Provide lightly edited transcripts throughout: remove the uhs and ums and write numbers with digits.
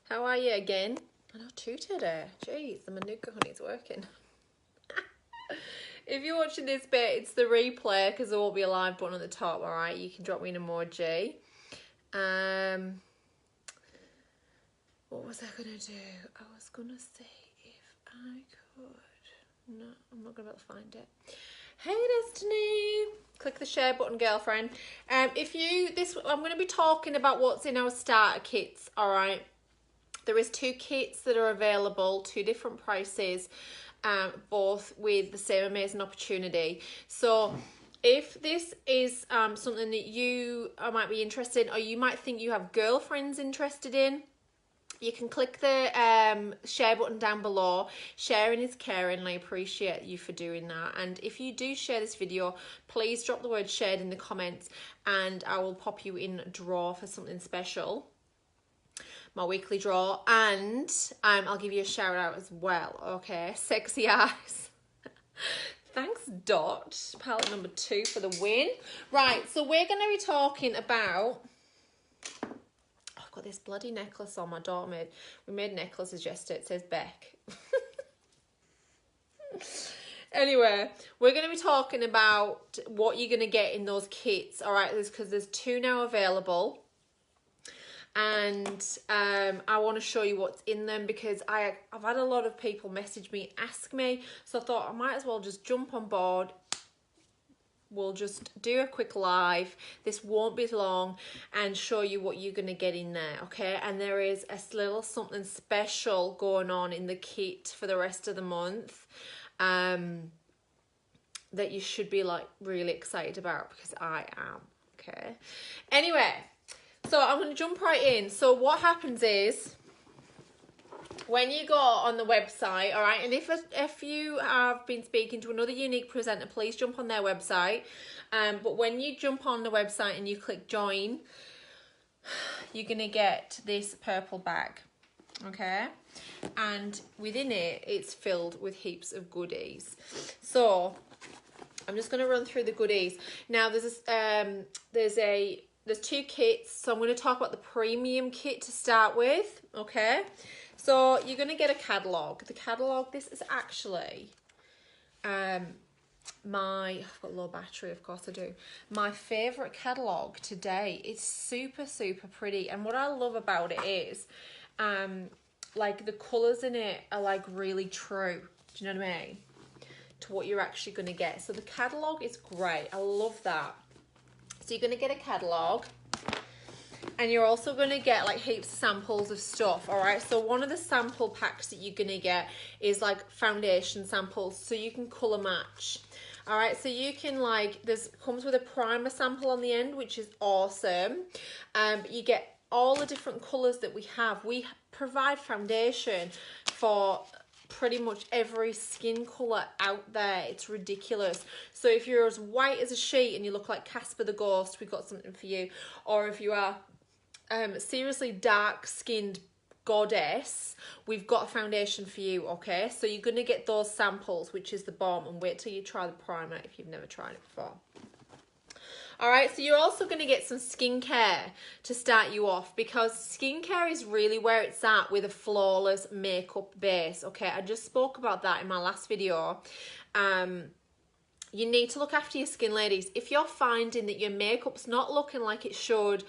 How are you again? I know, two today. Jeez, the Manuka honey's working. If you're watching this bit, it's the replay because there won't be a live button at the top, alright? You can drop me an emoji. What was I going to do? I was going to see if I could. No, I'm not going to be able to find it. Hey, Destiny. Click the share button, girlfriend. I'm going to be talking about what's in our starter kits, alright? There is 2 kits that are available, 2 different prices, both with the same amazing opportunity. So if this is something that you might be interested in, or you might think you have girlfriends interested in, you can click the share button down below. Sharing is caring, and I appreciate you for doing that. And if you do share this video, please drop the word shared in the comments and I will pop you in a draw for something special. My weekly draw, and I'll give you a shout out as well, okay? Sexy eyes. Thanks, Dot. Palette number 2 for the win. Right, so we're going to be talking about... I've got this bloody necklace on. My daughter made... We made necklaces yesterday. It says Beck. Anyway, we're going to be talking about what you're going to get in those kits, all right? Because there's 2 now available. And I want to show you what's in them because I've had a lot of people message me, ask me, so I thought I might as well just jump on board. We'll just do a quick live. This won't be long, and show you what you're going to get in there, okay? And there is a little something special going on in the kit for the rest of the month that you should be like really excited about, because I am, okay? Anyway, so I'm going to jump right in. So what happens is, when you go on the website, all right, and if you have been speaking to another Younique presenter, please jump on their website. But when you jump on the website and you click join, you're going to get this purple bag, okay? And within it, it's filled with heaps of goodies. So I'm just going to run through the goodies. Now, there's 2 kits, so I'm going to talk about the premium kit to start with, okay? So you're going to get a catalogue. The catalogue, this is actually I've got low battery, of course I do. My favourite catalogue today. It's super, super pretty. And what I love about it is, like, the colours in it are, like, really true. Do you know what I mean? To what you're actually going to get. So the catalogue is great. I love that. So you're going to get a catalogue, and you're also going to get like heaps of samples of stuff, all right? So one of the sample packs that you're going to get is like foundation samples, so you can colour match, all right? So you can comes with a primer sample on the end, which is awesome. You get all the different colours that we have. We provide foundation for pretty much every skin colour out there. It's ridiculous. So if you're as white as a sheet and you look like Casper the Ghost, we've got something for you. Or if you are seriously dark skinned goddess, we've got a foundation for you, okay? So you're going to get those samples, which is the bomb, and wait till you try the primer if you've never tried it before. All right, so you're also going to get some skincare to start you off, because skincare is really where it's at with a flawless makeup base, okay? I just spoke about that in my last video. You need to look after your skin, ladies. If you're finding that your makeup's not looking like it should,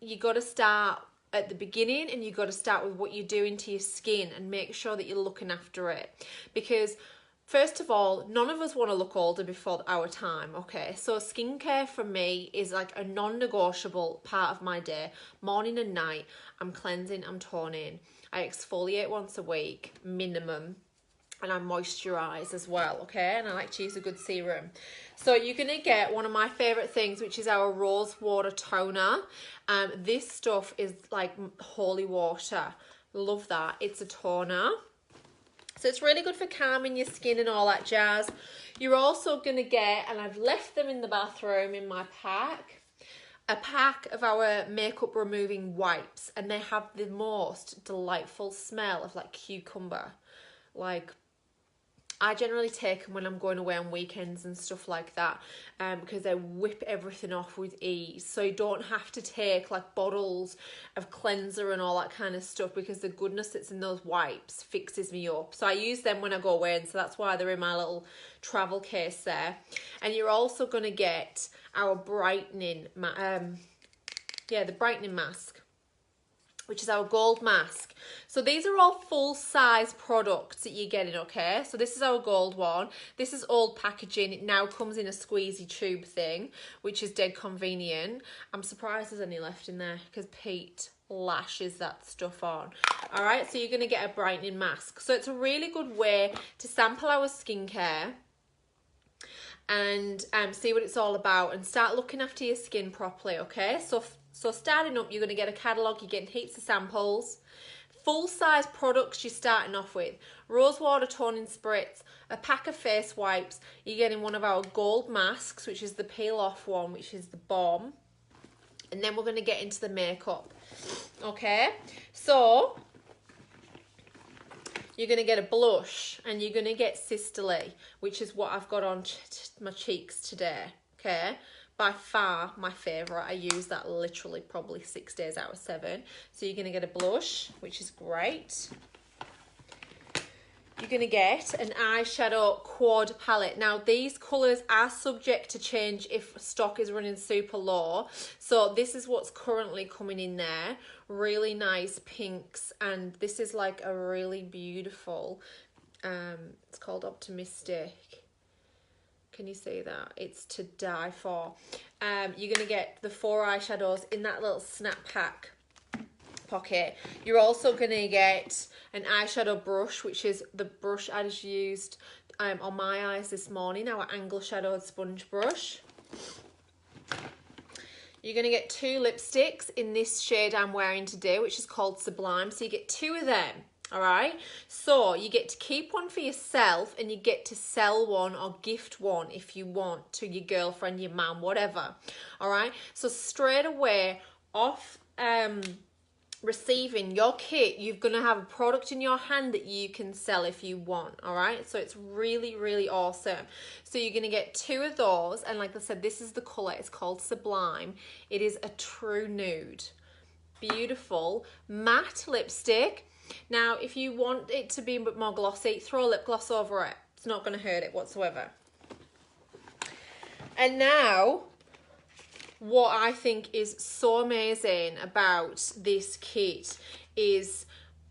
you got to start at the beginning, and you got to start with what you're doing to your skin and make sure that you're looking after it. Because first of all, none of us want to look older before our time, okay? So skincare for me is like a non-negotiable part of my day. Morning and night, I'm cleansing, I'm toning. I exfoliate once a week, minimum. And I moisturise as well, okay? And I like to use a good serum. So you're going to get one of my favourite things, which is our rose water toner. This stuff is like holy water. Love that. It's a toner. So it's really good for calming your skin and all that jazz. You're also going to get, and I've left them in the bathroom in my pack, a pack of our makeup removing wipes. And they have the most delightful smell of like cucumber. Like, I generally take them when I'm going away on weekends and stuff like that, because they whip everything off with ease. So you don't have to take like bottles of cleanser and all that kind of stuff, because the goodness that's in those wipes fixes me up. So I use them when I go away, and so that's why they're in my little travel case there. And you're also going to get our brightening, the brightening mask, which is our gold mask. So these are all full-size products that you're getting, okay? So this is our gold one. This is old packaging. It now comes in a squeezy tube thing, which is dead convenient. I'm surprised there's any left in there, because Pete lashes that stuff on. All right, so you're going to get a brightening mask. So it's a really good way to sample our skincare and see what it's all about and start looking after your skin properly, okay? So starting up, you're going to get a catalogue, you're getting heaps of samples. Full-size products you're starting off with. Rose water toning spritz, a pack of face wipes. You're getting one of our gold masks, which is the peel-off one, which is the bomb. And then we're going to get into the makeup. Okay? So you're going to get a blush, and you're going to get Sisterly, which is what I've got on my cheeks today. Okay? By far my favourite. I use that literally probably 6 days out of 7. So you're going to get a blush, which is great. You're going to get an eyeshadow quad palette. Now, these colours are subject to change if stock is running super low. So this is what's currently coming in there. Really nice pinks. And this is like a really beautiful, it's called Optimistic. Can you see that? It's to die for. You're going to get the 4 eyeshadows in that little snap pack pocket. You're also going to get an eyeshadow brush, which is the brush I just used on my eyes this morning, our angle shadowed sponge brush. You're going to get 2 lipsticks in this shade I'm wearing today, which is called Sublime. So you get 2 of them. All right, so you get to keep one for yourself, and you get to sell one or gift one if you want to your girlfriend, your mum, whatever. All right, so straight away off receiving your kit, you're going to have a product in your hand that you can sell if you want. All right, so it's really, really awesome. So you're going to get 2 of those, and like I said, this is the colour. It's called Sublime. It is a true nude. Beautiful matte lipstick. Now, if you want it to be a bit more glossy, throw a lip gloss over it. It's not going to hurt it whatsoever. And now, what I think is so amazing about this kit is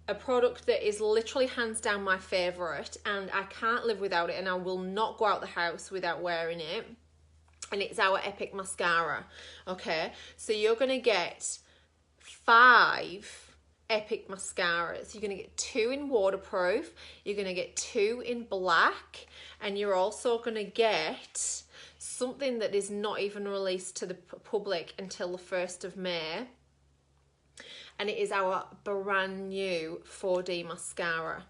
a product that is literally hands down my favourite, and I can't live without it, and I will not go out the house without wearing it. And it's our Epic Mascara. Okay, so you're going to get 5 Epic mascaras. You're going to get 2 in waterproof, you're going to get 2 in black, and you're also going to get something that is not even released to the public until the 1st of May, and it is our brand new 4D mascara.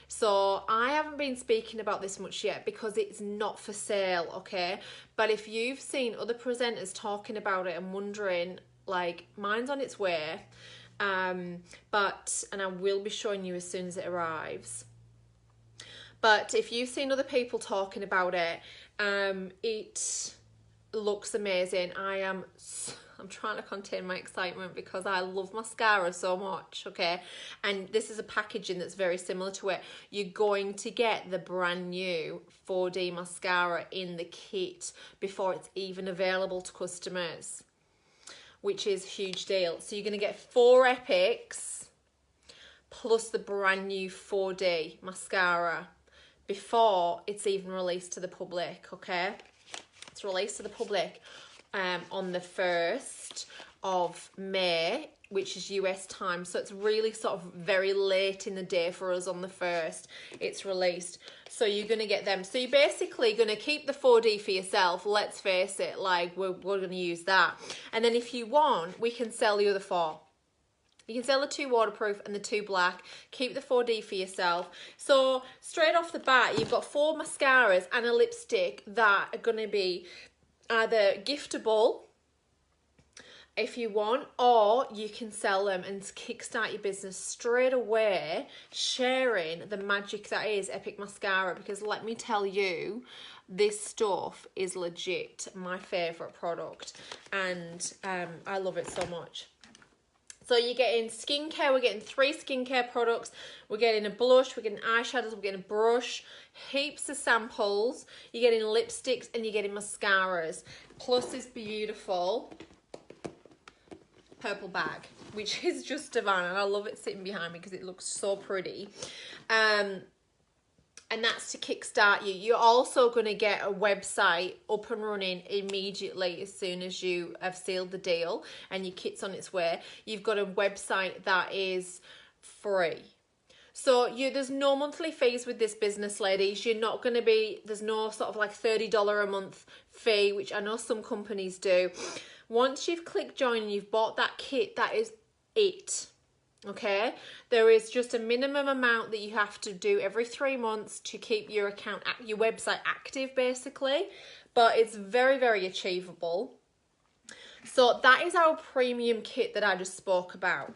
So I haven't been speaking about this much yet because it's not for sale, okay? But if you've seen other presenters talking about it and wondering, like, mine's on its way, and I will be showing you as soon as it arrives. But if you've seen other people talking about it, it looks amazing. I'm trying to contain my excitement because I love mascara so much, okay? And this is a packaging that's very similar to it. You're going to get the brand new 4D mascara in the kit before it's even available to customers, which is a huge deal. So you're going to get 4 Epics plus the brand new 4D mascara before it's even released to the public, okay? It's released to the public on the 1st of May, which is US time. So it's really sort of very late in the day for us on the 1st. It's released. So you're going to get them. So you're basically going to keep the 4D for yourself. Let's face it, like we're going to use that. And then if you want, we can sell the other 4. You can sell the 2 waterproof and the 2 black. Keep the 4D for yourself. So straight off the bat, you've got 4 mascaras and a lipstick that are going to be either giftable if you want, or you can sell them and kickstart your business straight away, sharing the magic that is Epic Mascara, because let me tell you, this stuff is legit my favorite product, and I love it so much. So you're getting skincare, we're getting 3 skincare products, we're getting a blush, we're getting eyeshadows, we're getting a brush, heaps of samples, you're getting lipsticks, and you're getting mascaras, plus this beautiful purple bag, which is just divine, and I love it sitting behind me because it looks so pretty. And that's to kickstart you. You're also going to get a website up and running immediately as soon as you have sealed the deal and your kit's on its way. You've got a website that is free. So there's no monthly fees with this business, ladies. You're not going to be, there's no sort of like $30 a month fee, which I know some companies do. Once you've clicked join and you've bought that kit, that is it. Okay, there is just a minimum amount that you have to do every 3 months to keep your account, your website active, basically, but it's very, very achievable. So that is our premium kit that I just spoke about.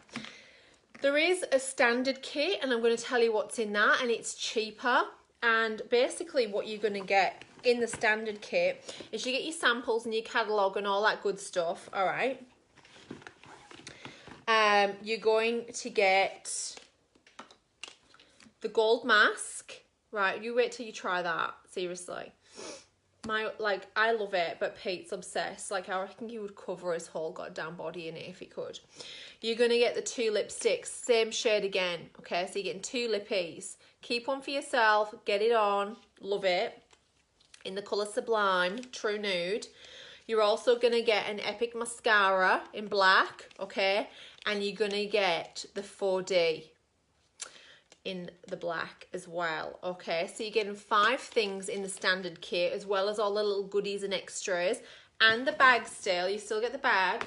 There is a standard kit, and I'm going to tell you what's in that, and it's cheaper. And basically what you're going to get in the standard kit is you get your samples and your catalogue and all that good stuff, all right? You're going to get the gold mask, right? You wait till you try that, seriously. I love it, but Pete's obsessed. Like, I reckon he would cover his whole goddamn body in it if he could. You're going to get the 2 lipsticks, same shade again, okay? So you're getting 2 lippies. Keep one for yourself, get it on, love it. In the colour Sublime, True Nude. You're also going to get an Epic Mascara in black, okay? And you're going to get the 4D in the black as well, okay? So you're getting 5 things in the standard kit, as well as all the little goodies and extras. And the bag still, you still get the bag,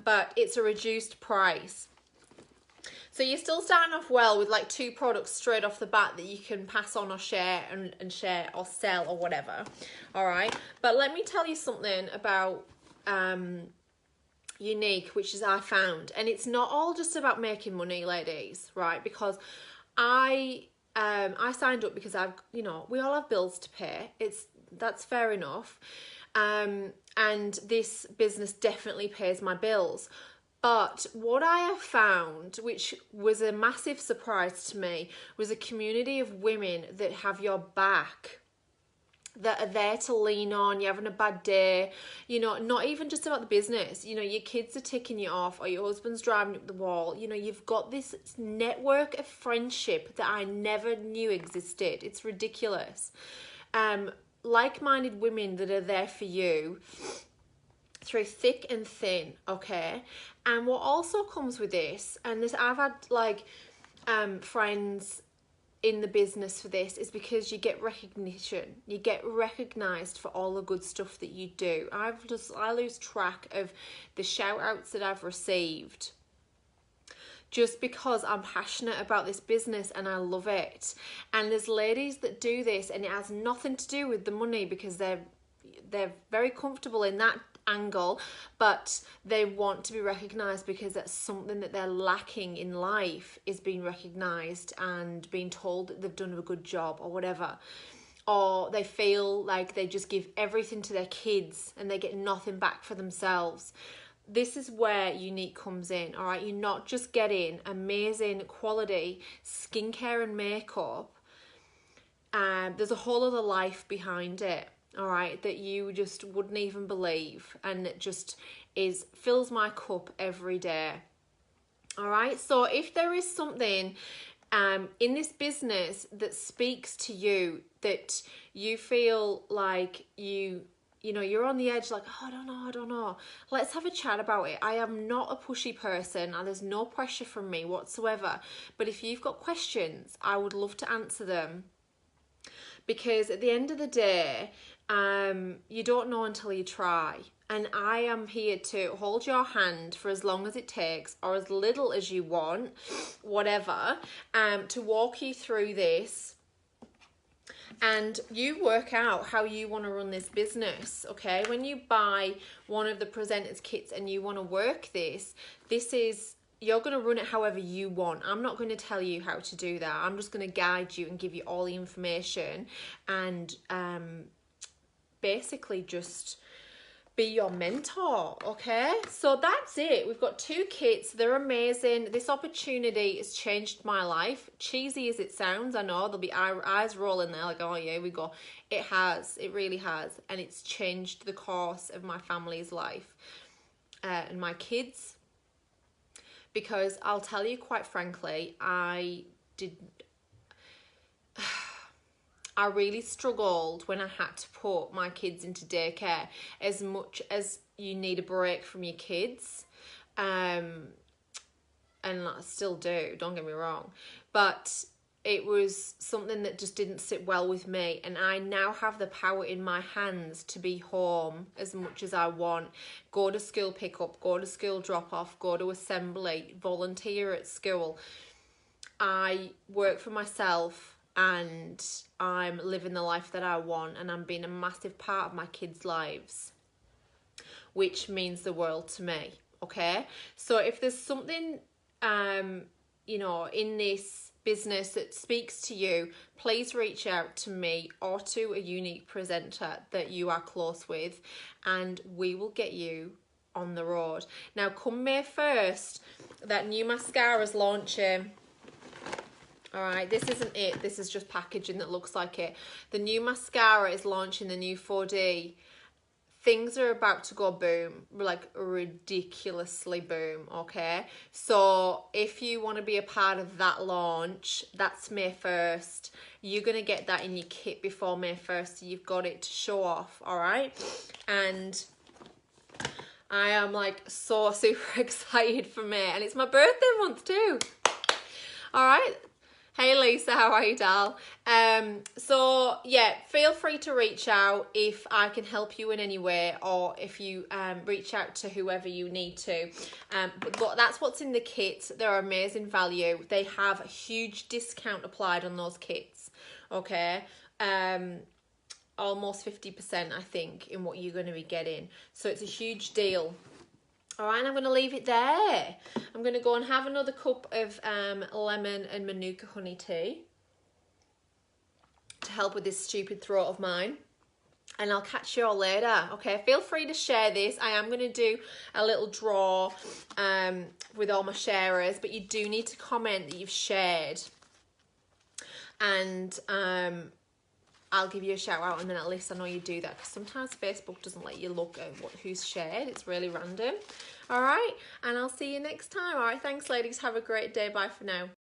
but it's a reduced price. So you're still starting off well with like 2 products straight off the bat that you can pass on or share and share or sell or whatever. All right. But let me tell you something about Younique, which is I found. And it's not all just about making money, ladies, right? Because I signed up because we all have bills to pay. That's fair enough. And this business definitely pays my bills. But what I have found, which was a massive surprise to me, was a community of women that have your back, that are there to lean on. You're having a bad day, not even just about the business. Your kids are ticking you off, or your husband's driving up the wall. You've got this network of friendship that I never knew existed. It's ridiculous. Like-minded women that are there for you through thick and thin, okay? And what also comes with this, and this I've had friends in the business for this, is because you get recognition. You get recognized for all the good stuff that you do. I lose track of the shout outs that I've received just because I'm passionate about this business and I love it. And there's ladies that do this and it has nothing to do with the money, because they're very comfortable in that angle, but they want to be recognized because that's something that they're lacking in life, is being recognized and being told that they've done a good job or whatever. Or they feel like they just give everything to their kids and they get nothing back for themselves. This is where Younique comes in, all right? You're not just getting amazing quality skincare and makeup. There's a whole other life behind it, all right, that you just wouldn't even believe, and it just fills my cup every day. All right, so if there is something in this business that speaks to you, that you feel like you're on the edge, like, oh, I don't know, let's have a chat about it. I am not a pushy person and there's no pressure from me whatsoever, but if you've got questions, I would love to answer them, because at the end of the day, you don't know until you try. And I am here to hold your hand for as long as it takes, or as little as you want, whatever, to walk you through this and you work out how you want to run this business, okay? When you buy one of the presenters kits and you want to work this is, you're going to run it however you want. I'm not going to tell you how to do that. I'm just going to guide you and give you all the information and basically just be your mentor, okay? So that's it. We've got 2 kits. They're amazing. This opportunity has changed my life. Cheesy as it sounds, I know. There'll be eyes rolling there like, oh yeah, here we go. It has. It really has. And it's changed the course of my family's life and my kids. Because I'll tell you quite frankly, I really struggled when I had to put my kids into daycare. As much as you need a break from your kids, and I still do, don't get me wrong, but it was something that just didn't sit well with me, and I now have the power in my hands to be home as much as I want. Go to school pickup, go to school drop off, go to assembly, volunteer at school. I work for myself and I'm living the life that I want, and I'm being a massive part of my kids' lives, which means the world to me, okay? So if there's something, you know, in this business that speaks to you, please reach out to me or to a Younique presenter that you are close with, and we will get you on the road. Now, come May 1st, that new mascara's launching. All right, this isn't it. This is just packaging that looks like it. The new mascara is launching, the new 4D. Things are about to go boom, like ridiculously boom, okay? So if you want to be a part of that launch, that's May 1st. You're going to get that in your kit before May 1st. So you've got it to show off, all right? And I am like so super excited for May. And it's my birthday month too. All right. Hey Lisa, how are you, doll? So yeah, feel free to reach out if I can help you in any way, or if you reach out to whoever you need to. But that's what's in the kits. They're amazing value. They have a huge discount applied on those kits, okay? Almost 50%, I think, in what you're going to be getting. So it's a huge deal. All right, I'm going to leave it there. I'm going to go and have another cup of lemon and manuka honey tea to help with this stupid throat of mine. And I'll catch you all later, okay? Feel free to share this. I am going to do a little draw with all my sharers, but you do need to comment that you've shared. And I'll give you a shout out, and then at least I know you do that, because sometimes Facebook doesn't let you look at who's shared. It's really random. All right, and I'll see you next time. All right, thanks ladies, have a great day. Bye for now.